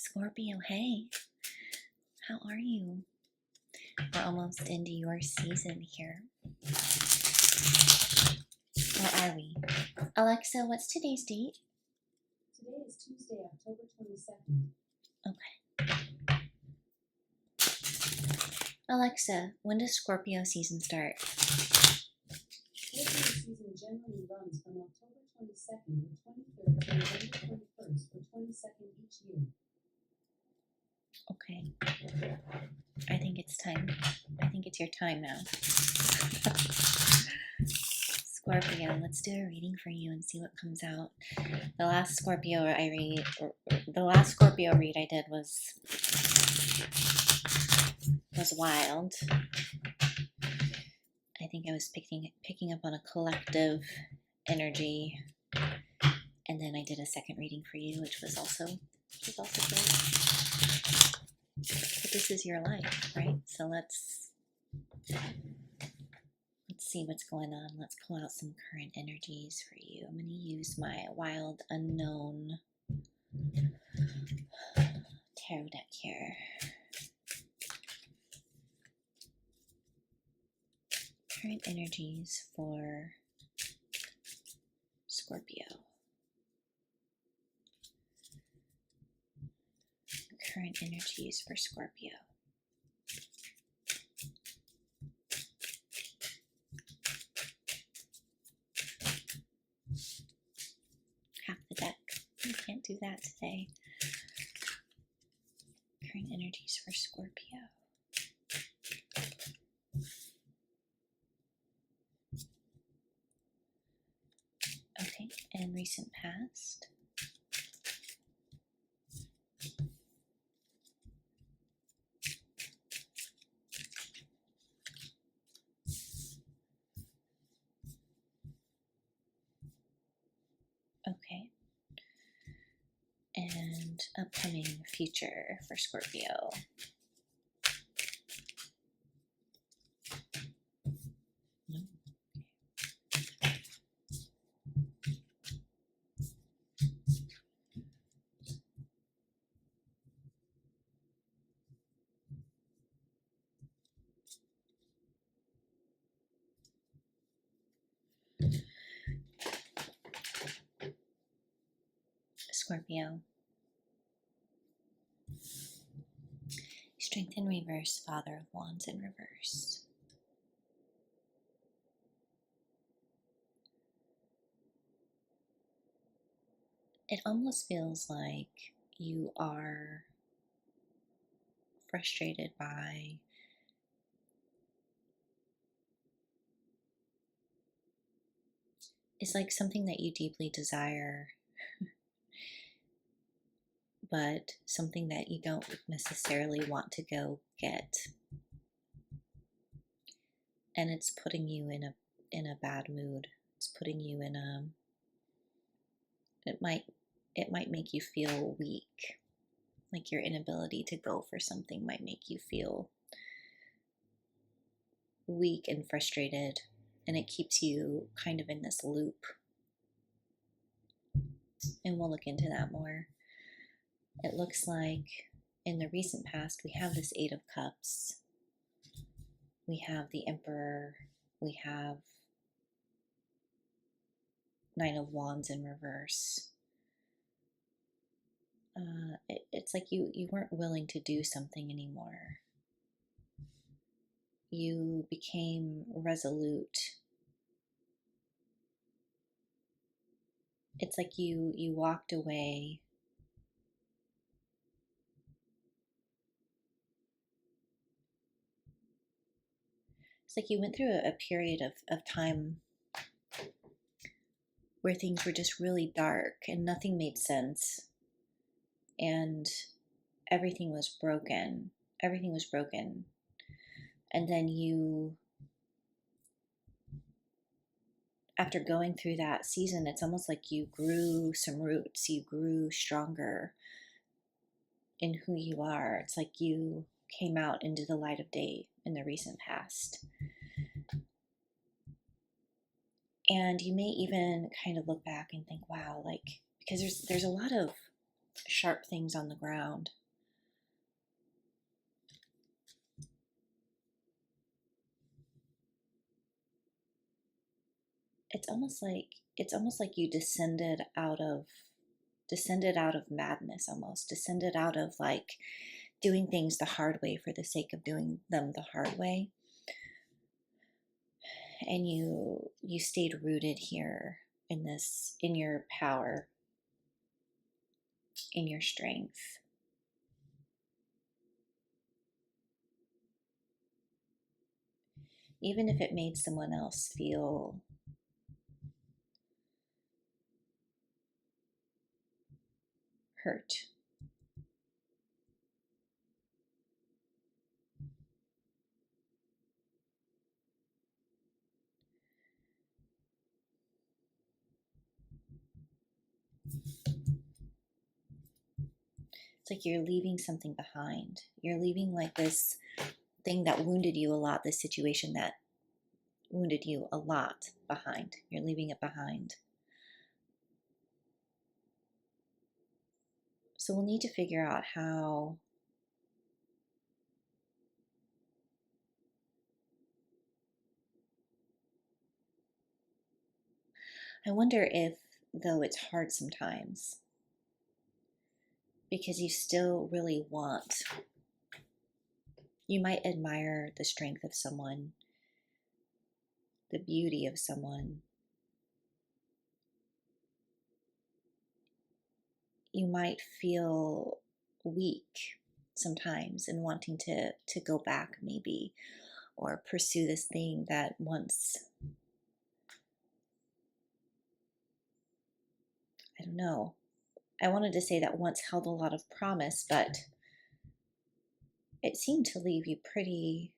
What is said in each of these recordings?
Scorpio, hey, how are you? We're almost into your season here. Where are we? Alexa, what's today's date? Today is Tuesday, October 22nd. Okay. Alexa, when does Scorpio season start? Scorpio season generally runs from October 22nd or 23rd to November 21st or 22nd each year. Okay. I think it's time. I think it's your time now. Scorpio, let's do a reading for you and see what comes out. The last Scorpio read I did was wild. I think I was picking up on a collective energy, and then I did a second reading for you, which was also good. But this is your life, right? So let's see what's going on. Let's pull out some current energies for you. I'm going to use my wild unknown tarot deck here. Current energies for Scorpio. Current energies for Scorpio. Half the deck. We can't do that today. Current energies for Scorpio. Okay, and recent past. Okay. And upcoming future for Scorpio. Scorpio. Strength in reverse, Father of Wands in reverse. It almost feels like you are frustrated by it's like something that you deeply desire, but something that you don't necessarily want to go get. And it's putting you in a bad mood. It's putting you in a it might make you feel weak. Like your inability to go for something might make you feel weak and frustrated, and it keeps you kind of in this loop. And we'll look into that more. It looks like in the recent past we have this Eight of Cups, we have the Emperor, we have Nine of Wands in reverse. It's like you weren't willing to do something anymore. You became resolute. It's like you walked away. It's like you went through a period of time where things were just really dark and nothing made sense. And everything was broken. Everything was broken. And then you, after going through that season, it's almost like you grew some roots. You grew stronger in who you are. It's like you came out into the light of day in the recent past. And you may even kind of look back and think, wow, like, because there's a lot of sharp things on the ground. It's almost like you descended out of madness, almost descended out of like doing things the hard way for the sake of doing them the hard way, and you stayed rooted here in this, in your power, in your strength. Even if it made someone else feel hurt. It's like you're leaving something behind. You're leaving like this thing that wounded you a lot, this situation that wounded you a lot behind. You're leaving it behind. So we'll need to figure out how I wonder if, though it's hard sometimes, because you still really want, you might admire the strength of someone, the beauty of someone. You might feel weak sometimes in wanting to go back maybe, or pursue this thing that once, I don't know, I wanted to say that once held a lot of promise, but it seemed to leave you pretty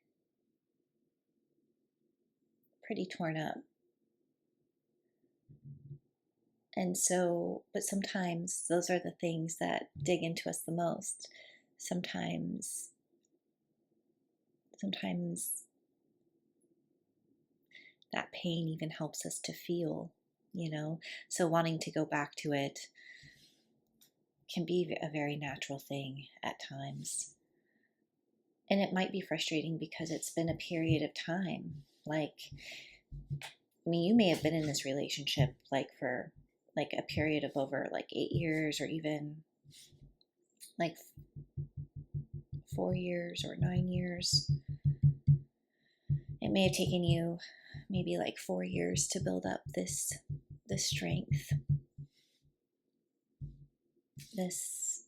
torn up. And so, but sometimes those are the things that dig into us the most. Sometimes that pain even helps us to feel, you know? So wanting to go back to it can be a very natural thing at times. And it might be frustrating because it's been a period of time. Like, I mean, you may have been in this relationship like for like a period of over like 8 years, or even like 4 years or 9 years. It may have taken you maybe like 4 years to build up this strength, this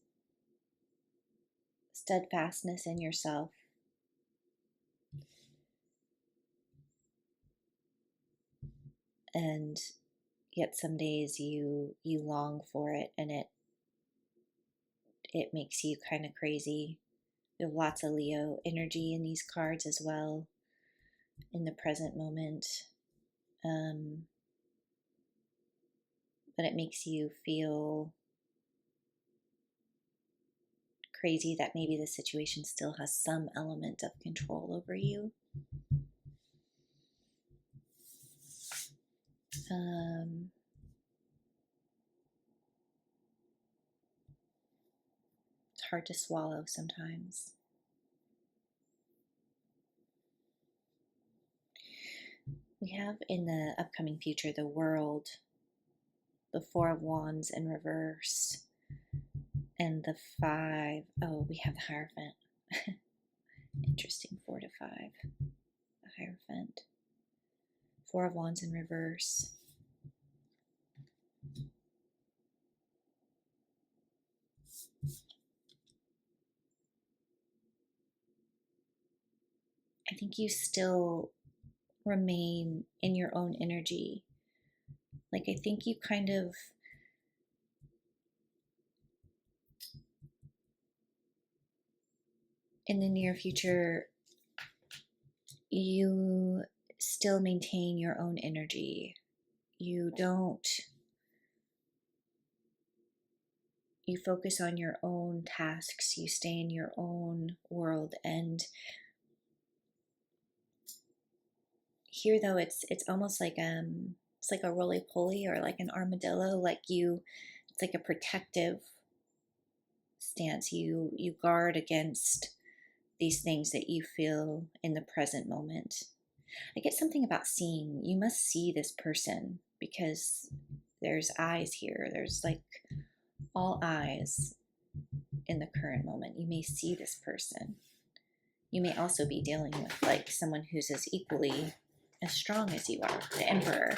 steadfastness in yourself. And yet some days you long for it, and it makes you kind of crazy. You have lots of Leo energy in these cards as well, in the present moment. But it makes you feel crazy that maybe the situation still has some element of control over you. It's hard to swallow sometimes. We have in the upcoming future the World, the Four of Wands in reverse, and the Five. Oh, we have the Hierophant. Interesting, 4 to 5. The Hierophant. Four of Wands in reverse. I think you still remain in your own energy. Like, I think you kind of, in the near future, you still maintain your own energy. You don't, you focus on your own tasks, you stay in your own world. And here though, it's almost like it's like a roly poly, or like an armadillo. Like you, it's like a protective stance. You guard against these things that you feel in the present moment. I get something about seeing. You must see this person because there's eyes here. There's like all eyes in the current moment. You may see this person. You may also be dealing with like someone who's as equally as strong as you are, the Emperor.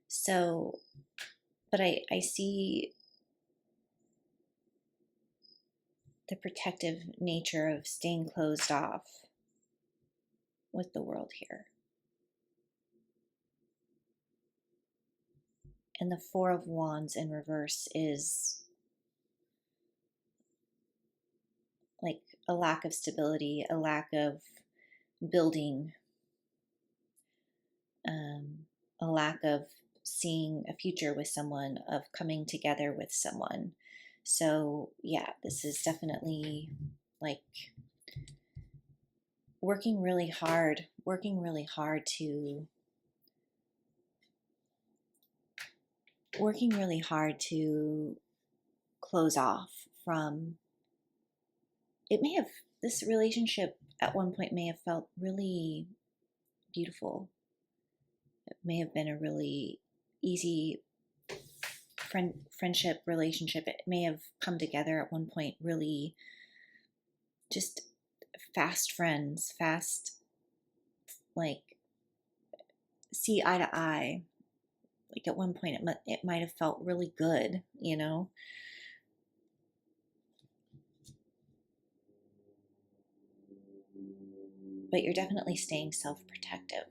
So, but I see the protective nature of staying closed off with the world here. And the Four of Wands in reverse is like a lack of stability, a lack of building, a lack of seeing a future with someone, of coming together with someone. So, yeah, this is definitely like working really hard to close off from it. May have, this relationship at one point may have felt really beautiful. It may have been a really easy friendship relationship. It may have come together at one point really just fast friends, fast, like see eye to eye. Like at one point it might have felt really good, you know. But you're definitely staying self-protective.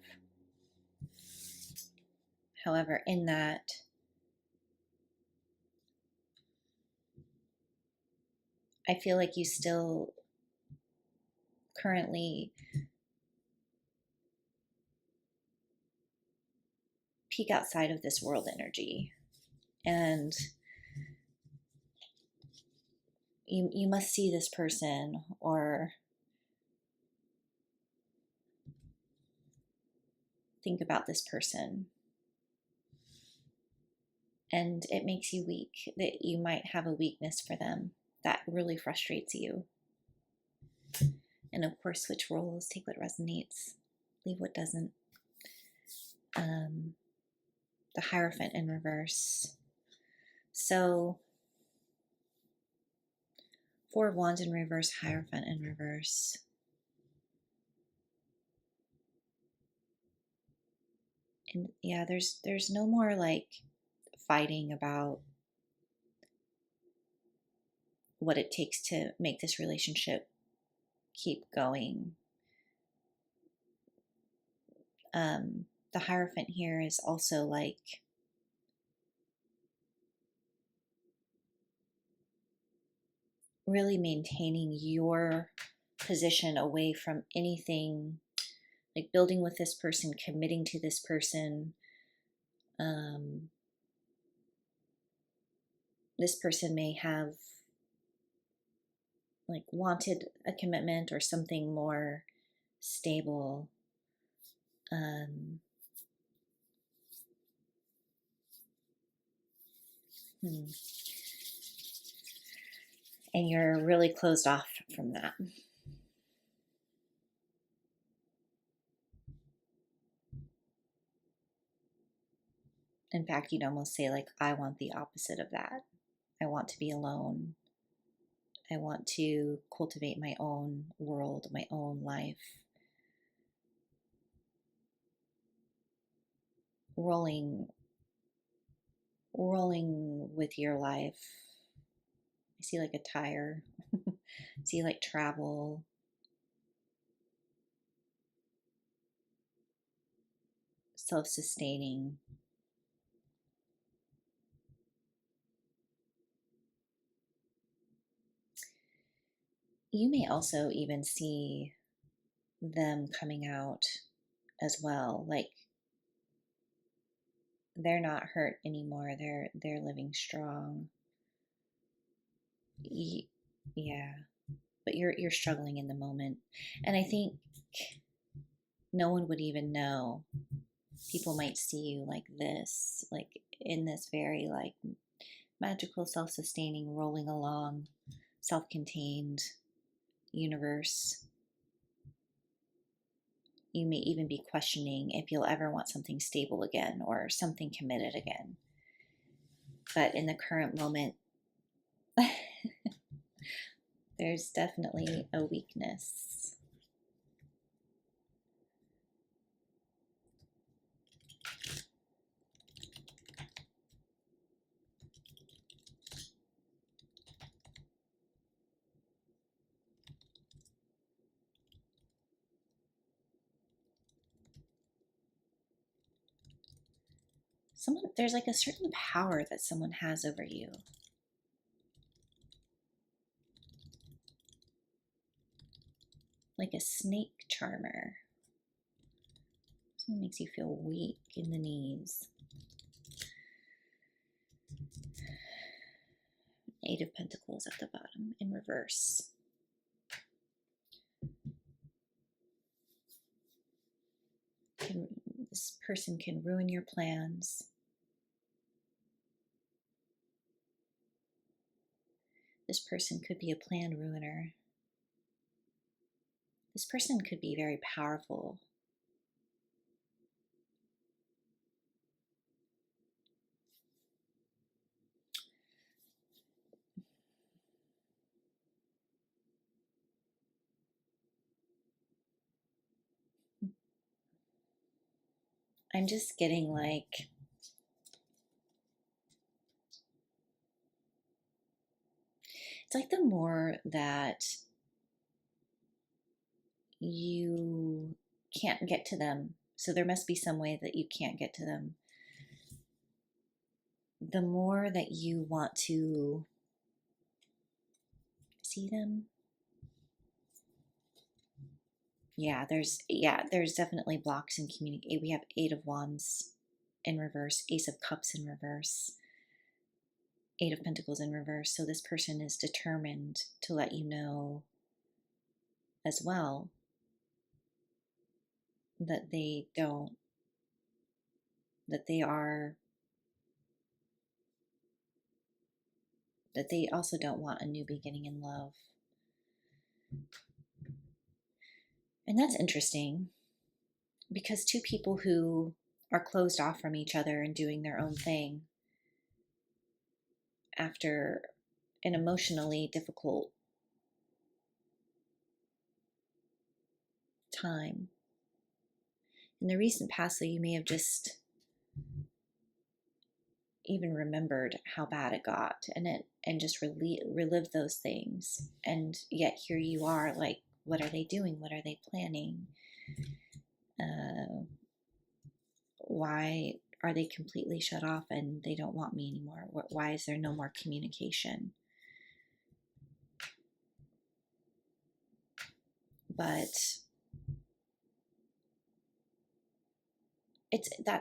However, in that, I feel like you still currently peek outside of this world energy, and you must see this person or think about this person, and it makes you weak, that you might have a weakness for them that really frustrates you. And of course, switch roles, take what resonates, leave what doesn't. The Hierophant in reverse. So, Four of Wands in reverse, Hierophant in reverse. And yeah, there's no more like fighting about what it takes to make this relationship keep going. The Hierophant here is also like really maintaining your position away from anything, like building with this person, committing to this person. This person may have like wanted a commitment or something more stable. And you're really closed off from that. In fact, you'd almost say, like, I want the opposite of that. I want to be alone. I want to cultivate my own world, my own life. Rolling with your life. I see like a tire. I see like travel. Self-sustaining. You may also even see them coming out as well. Like they're not hurt anymore. They're living strong. Yeah, but you're struggling in the moment, and I think no one would even know People might see you like this, like in this very like magical, self-sustaining, rolling along, self-contained universe. You may even be questioning if you'll ever want something stable again or something committed again. But in the current moment, there's definitely a weakness. There's like a certain power that someone has over you. Like a snake charmer. Someone makes you feel weak in the knees. Eight of Pentacles at the bottom in reverse. This person can ruin your plans. This person could be a plan ruiner. This person could be very powerful. I'm just getting like it's like the more that you can't get to them, so there must be some way that you can't get to them, the more that you want to see them. There's definitely blocks in community. We have Eight of Wands in reverse, Ace of Cups in reverse, Eight of Pentacles in reverse. So this person is determined to let you know as well that they also don't want a new beginning in love. And that's interesting because two people who are closed off from each other and doing their own thing after an emotionally difficult time in the recent past, so you may have just even remembered how bad it got and just relived those things, and yet here you are, like, what are they doing? What are they planning? Why are they completely shut off and they don't want me anymore? Why is there no more communication? But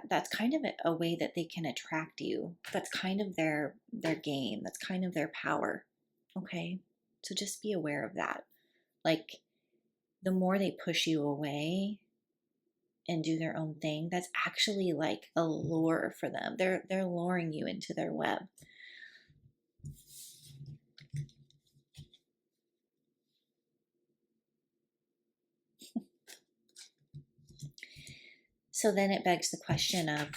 that's kind of a way that they can attract you. That's kind of their game. That's kind of their power. Okay, so just be aware of that. Like, the more they push you away and do their own thing, that's actually like a lure for them. They're luring you into their web. So then it begs the question of,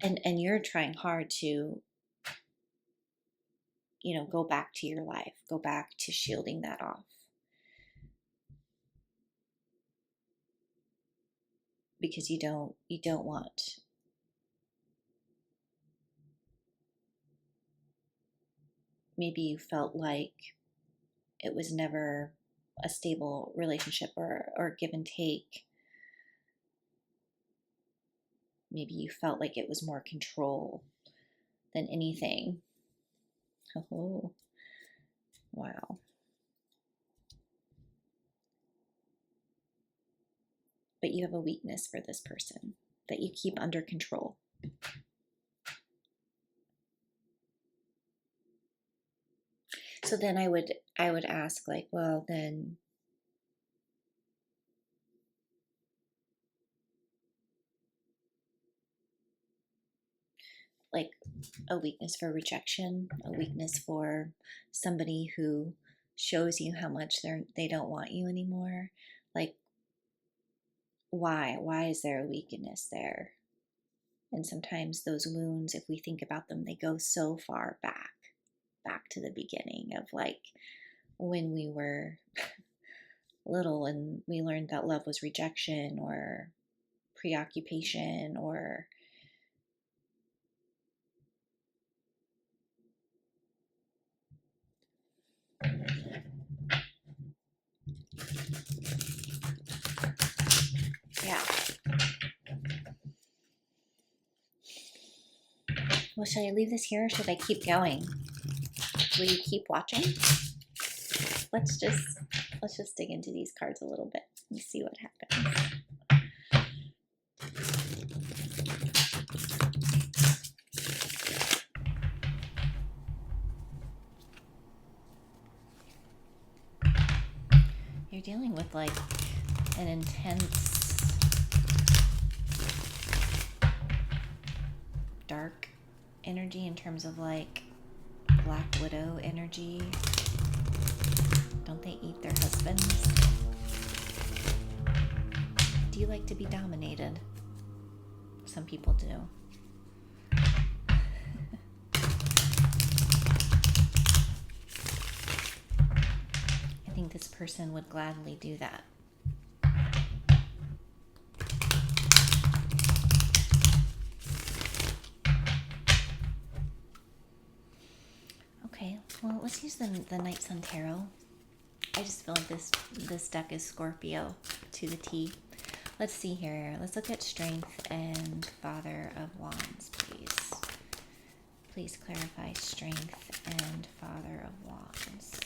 and you're trying hard to, go back to your life, go back to shielding that off. Because you don't want, maybe you felt like it was never a stable relationship or give and take. Maybe you felt like it was more control than anything. Oh, wow. But you have a weakness for this person that you keep under control. So then I would ask, like, well, then like a weakness for rejection, a weakness for somebody who shows you how much they don't want you anymore. Like, why is there a weakness there? And sometimes those wounds, if we think about them, they go so far back to the beginning of like when we were little and we learned that love was rejection or preoccupation or yeah. Well, should I leave this here or should I keep going? Will you keep watching? Let's just dig into these cards a little bit and see what happens. You're dealing with like an intense dark energy in terms of like Black Widow energy. Don't they eat their husbands? Do you like to be dominated? Some people do. I think this person would gladly do that. Okay, well, let's use the Night Sun Tarot. I just feel like this deck is Scorpio to the T. Let's see here. Let's look at Strength and Father of Wands, please. Please clarify Strength and Father of Wands.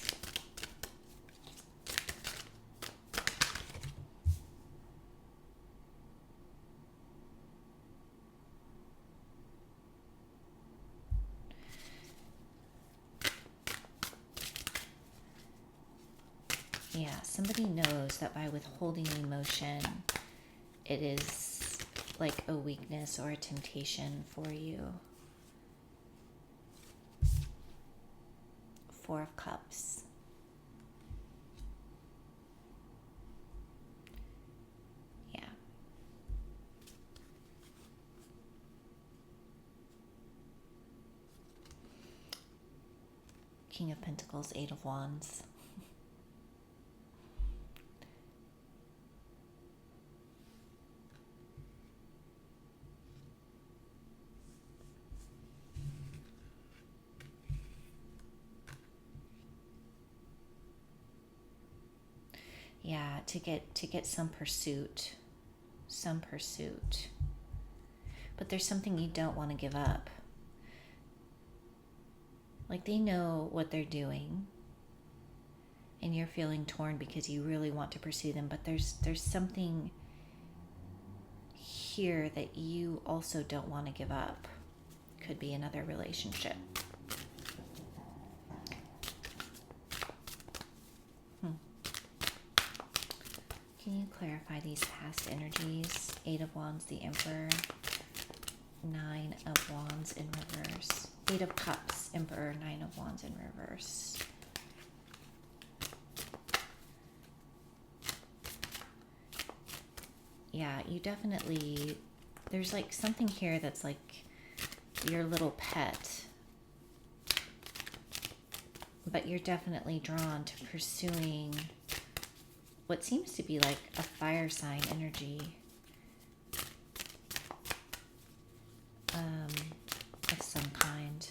Yeah, somebody knows that by withholding emotion, it is like a weakness or a temptation for you. Four of Cups. Yeah. King of Pentacles, Eight of Wands. Yeah, to get some pursuit. But there's something you don't want to give up. Like they know what they're doing and you're feeling torn because you really want to pursue them, but there's something here that you also don't want to give up. Could be another relationship. Can you clarify these past energies? Eight of Wands, the Emperor. Nine of Wands in reverse. Eight of Cups, Emperor, Nine of Wands in reverse. Yeah, you definitely, there's like something here that's like your little pet, but you're definitely drawn to pursuing what seems to be like a fire sign energy. Of some kind.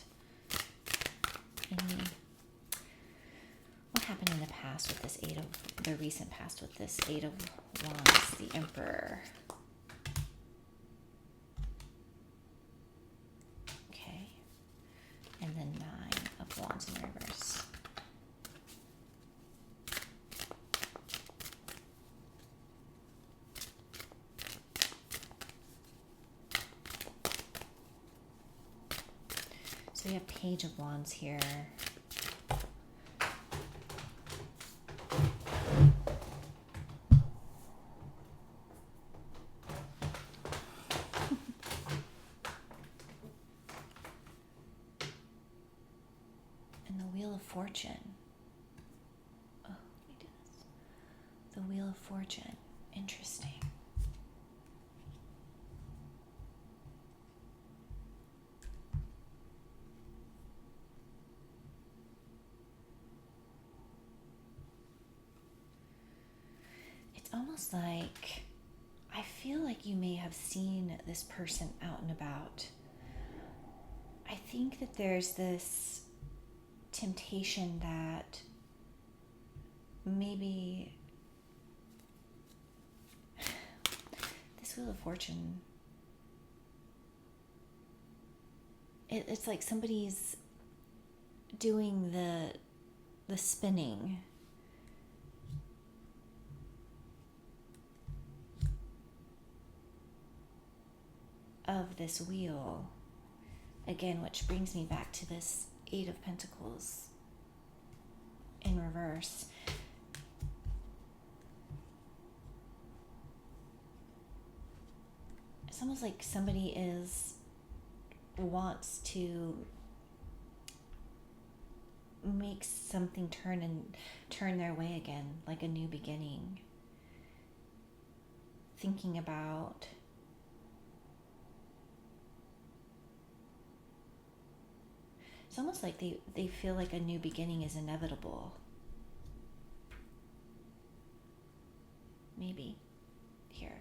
What happened in the past with this the recent past with this Eight of Wands, the Emperor? Okay. And then Nine of Wands in reverse. So we have Page of Wands here. of Fortune. Oh, let me do this. The Wheel of Fortune. Interesting. It's almost like, I feel like you may have seen this person out and about. I think that there's this temptation that maybe this Wheel of Fortune, it's like somebody's doing the spinning of this wheel again, which brings me back to this Eight of Pentacles in reverse. It's almost like somebody wants to make something turn their way again, like a new beginning. Thinking about it's almost like they feel like a new beginning is inevitable. Maybe here.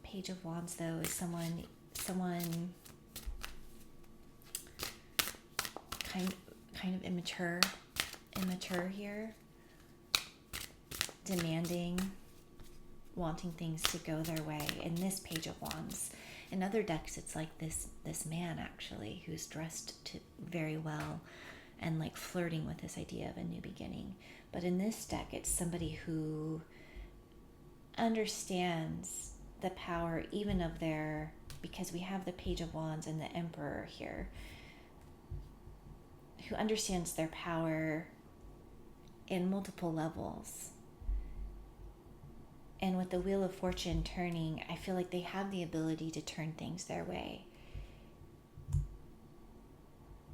Page of Wands, though, is someone kind of immature here, demanding, wanting things to go their way. In this Page of Wands, in other decks, it's like this man actually who's dressed very well and like flirting with this idea of a new beginning. But in this deck, it's somebody who understands the power even of because we have the Page of Wands and the Emperor here, who understands their power in multiple levels. And with the Wheel of Fortune turning, I feel like they have the ability to turn things their way.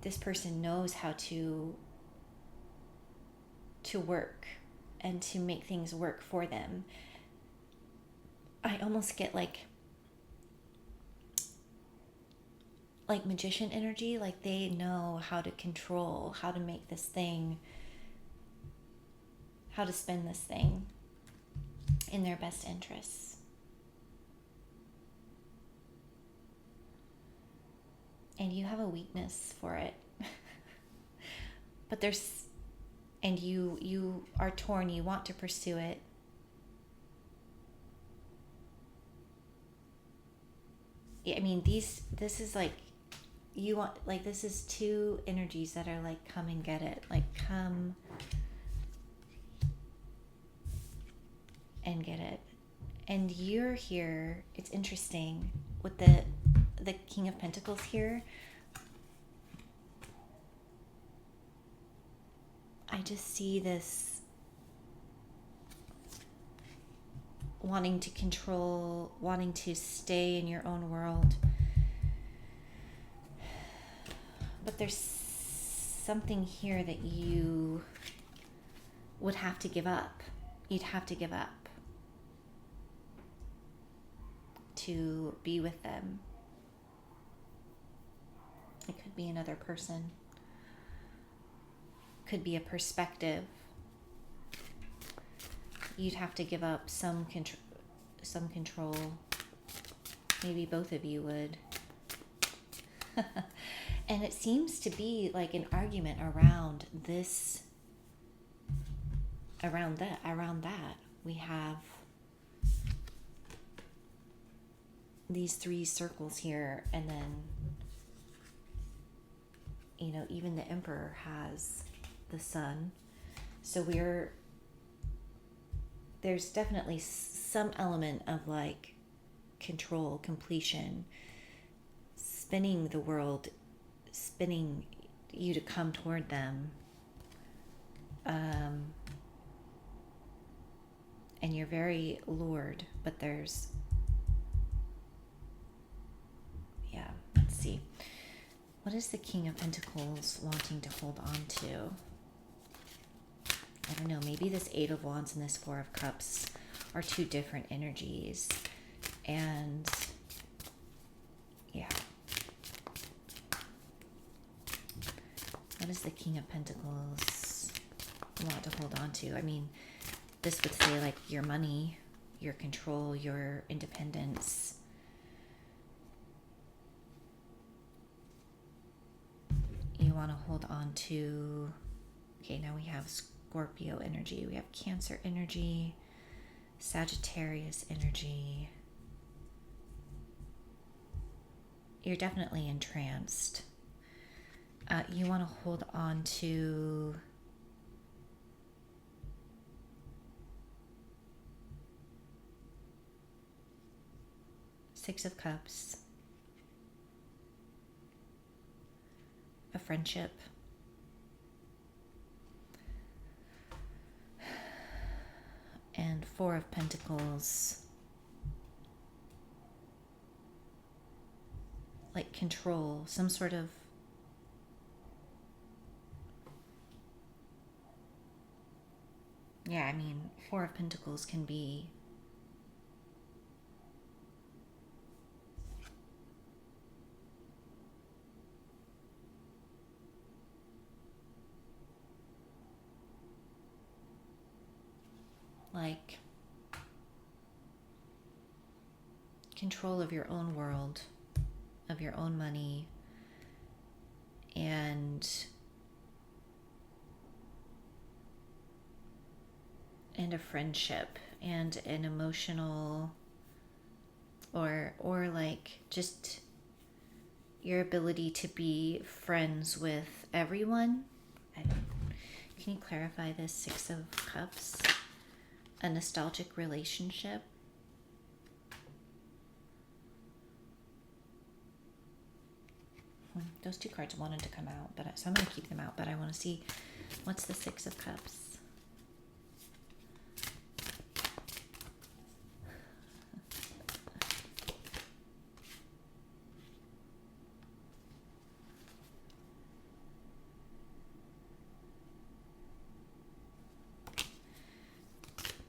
This person knows how to work and to make things work for them. I almost get like magician energy, like they know how to control, how to make this thing, how to spin this thing in their best interests. And you have a weakness for it. But you are torn, you want to pursue it. I mean, this is like, you want, like, this is two energies that are like, come and get it, like come and get it. And you're here, it's interesting with the King of Pentacles here. I just see this wanting to control, wanting to stay in your own world. But there's something here that you would have to give up. You'd have to give up to be with them. It could be another person. Could be a perspective. You'd have to give up some control. Maybe both of you would. And it seems to be like an argument around this, around that. We have these three circles here, and then, even the Emperor has the Sun. So there's definitely some element of like control, completion, spinning the world, spinning you to come toward them. And you're very lured, but there's What is the King of Pentacles wanting to hold on to? I don't know, maybe this Eight of Wands and this Four of Cups are two different energies. And yeah. What does the King of Pentacles want to hold on to? I mean, this would say like your money, your control, your independence. You want to hold on to, okay, now we have Scorpio energy, we have Cancer energy, Sagittarius energy. You're definitely entranced. You want to hold on to Six of Cups, a friendship, and Four of Pentacles, like control, some sort of yeah, I mean, Four of Pentacles can be like control of your own world, of your own money, and a friendship and an emotional or like just your ability to be friends with everyone. Can you clarify this Six of Cups? A nostalgic relationship. Those two cards wanted to come out, so I'm going to keep them out, but I want to see what's the Six of Cups.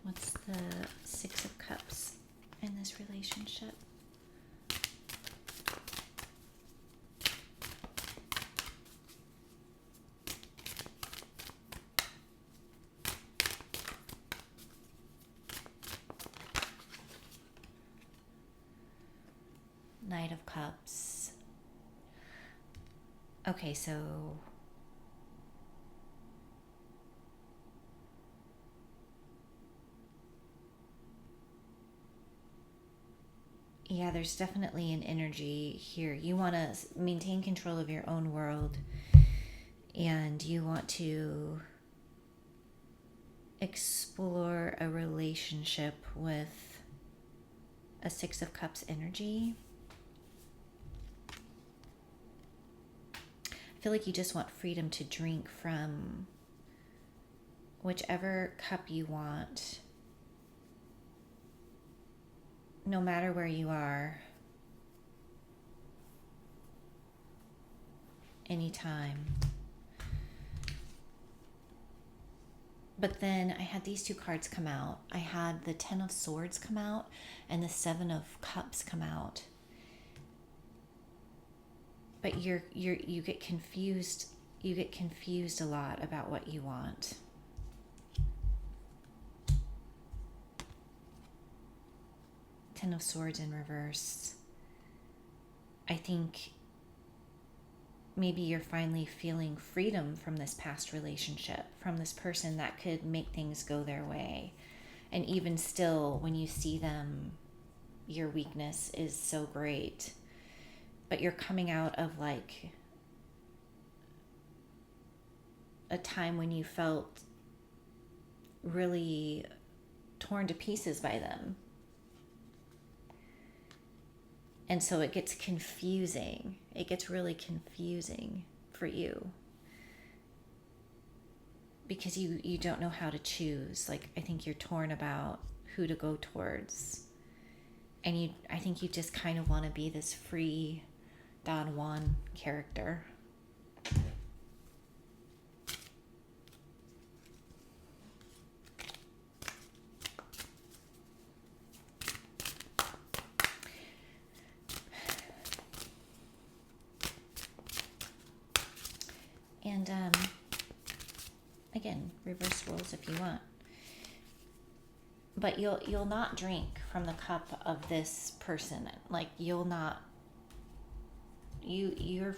What's the Six of Cups in this relationship? Knight of Cups. Okay, so yeah, there's definitely an energy here. You want to maintain control of your own world, and you want to explore a relationship with a Six of Cups energy. I feel like you just want freedom to drink from whichever cup you want, no matter where you are, anytime. But then I had these two cards come out. I had the Ten of Swords come out and the Seven of Cups come out. But you get confused. You get confused a lot about what you want. Ten of Swords in reverse. I think maybe you're finally feeling freedom from this past relationship, from this person that could make things go their way. And even still, when you see them, your weakness is so great. But you're coming out of like a time when you felt really torn to pieces by them. And so it gets confusing. It gets really confusing for you. Because you don't know how to choose. Like, I think you're torn about who to go towards. And I think you just kind of want to be this free Don Juan character. And again, reverse roles if you want. But you'll not drink from the cup of this person. Like you're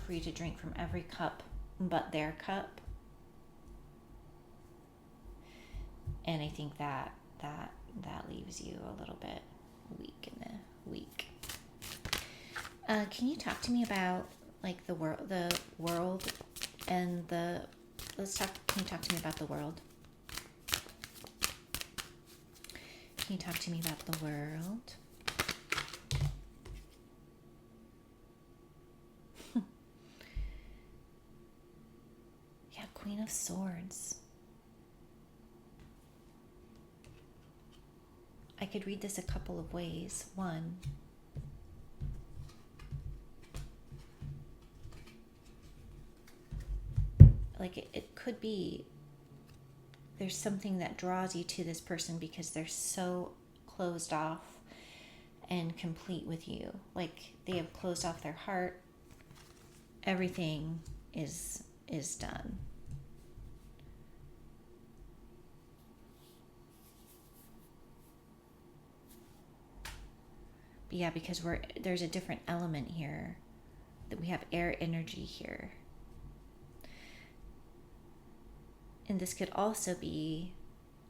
free to drink from every cup but their cup. And I think that leaves you a little bit weak in the week. Can you talk to me about like the world and the can you talk to me about the world? Can you talk to me about the world? Yeah, Queen of Swords. I could read this a couple of ways. One, like it could be there's something that draws you to this person because they're so closed off and complete with you. Like they have closed off their heart. Everything is done. But yeah, because there's a different element here. That we have air energy here. And this could also be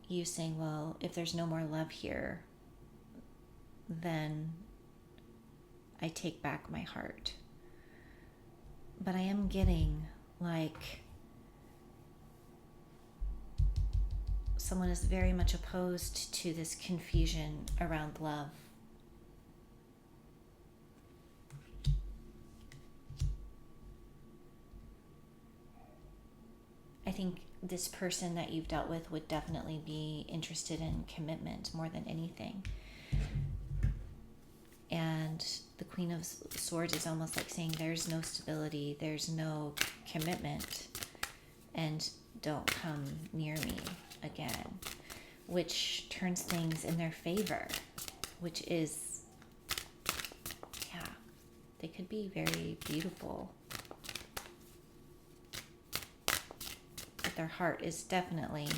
you saying, well, if there's no more love here, then I take back my heart. But I am getting like someone is very much opposed to this confusion around love. I think this person that you've dealt with would definitely be interested in commitment more than anything. And the Queen of Swords is almost like saying there's no stability, there's no commitment, and don't come near me again, which turns things in their favor, which is, yeah, they could be very beautiful. But their heart is definitely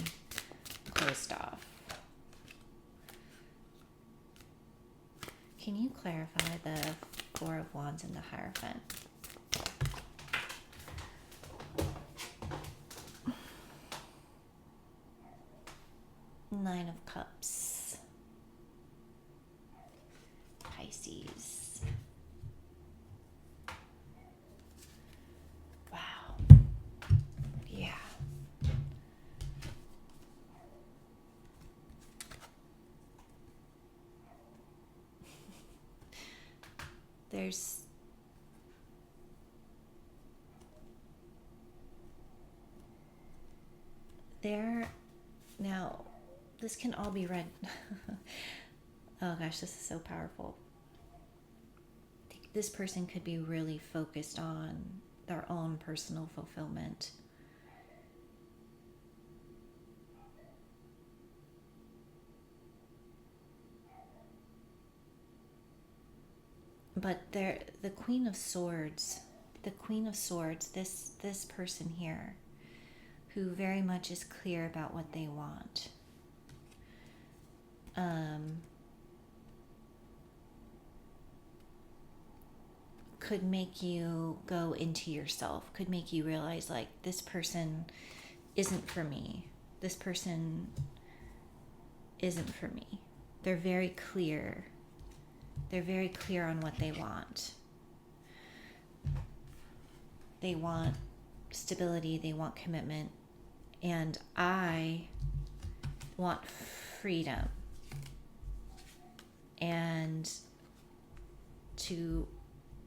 closed off. Can you clarify the Four of Wands and the Hierophant? Nine of Cups. Pisces. Wow. Yeah. There's now this can all be read. Oh gosh, this is so powerful. This person could be really focused on their own personal fulfillment. But the Queen of Swords, this person here, who very much is clear about what they want. Could make you go into yourself, could make you realize like this person isn't for me. This person isn't for me. They're very clear. They're very clear on what they want. They want stability, they want commitment, and I want freedom and to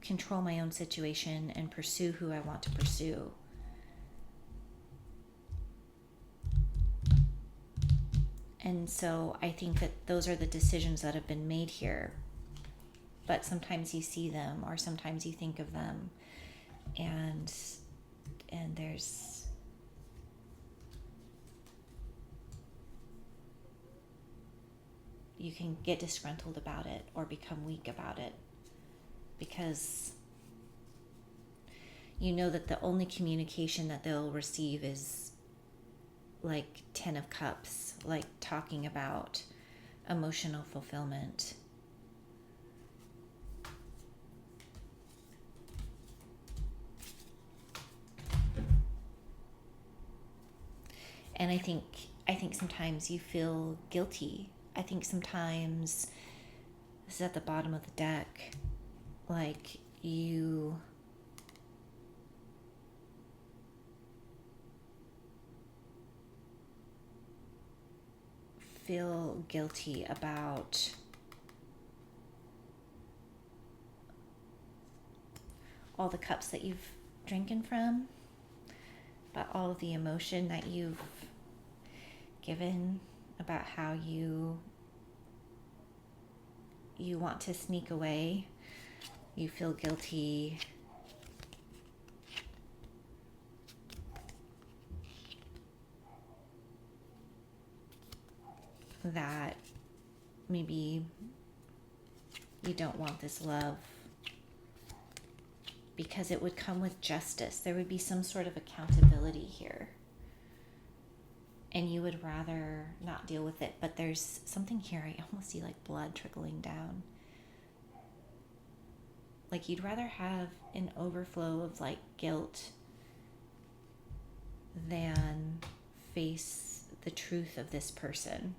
control my own situation and pursue who I want to pursue. And so I think that those are the decisions that have been made here. but sometimes you see them, or sometimes you think of them, and there's you can get disgruntled about it or become weak about it, because you know that the only communication that they'll receive is like 10 of Cups, like talking about emotional fulfillment. And I think sometimes you feel guilty. I think sometimes, this is at the bottom of the deck, like you feel guilty about all the cups that you've drinking from, about all of the emotion that you've given, about how you want to sneak away. You feel guilty that maybe you don't want this love because it would come with justice. There would be some sort of accountability here, and you would rather not deal with it. But there's something here. I almost see like blood trickling down. Like you'd rather have an overflow of like guilt than face the truth of this person.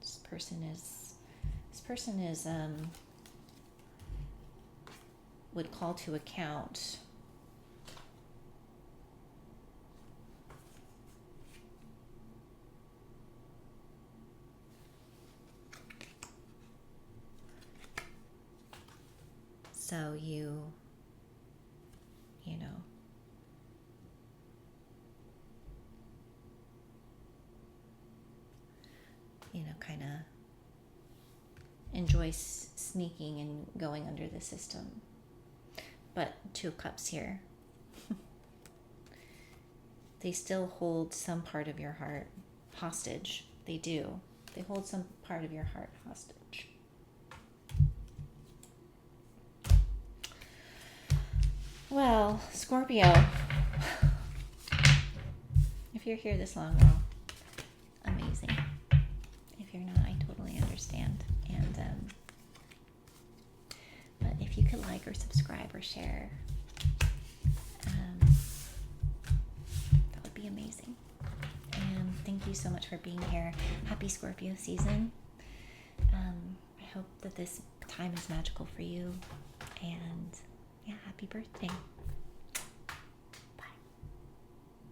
This person is would call to account so you know, kind of enjoy sneaking and going under the system. But 2 of Cups here. They still hold some part of your heart hostage. They do. They hold some part of your heart hostage. Well, Scorpio, if you're here this long, girl, amazing. If you're not, I totally understand. And but if you could like or subscribe or share, that would be amazing. And thank you so much for being here. Happy Scorpio season. I hope that this time is magical for you. And yeah, happy birthday.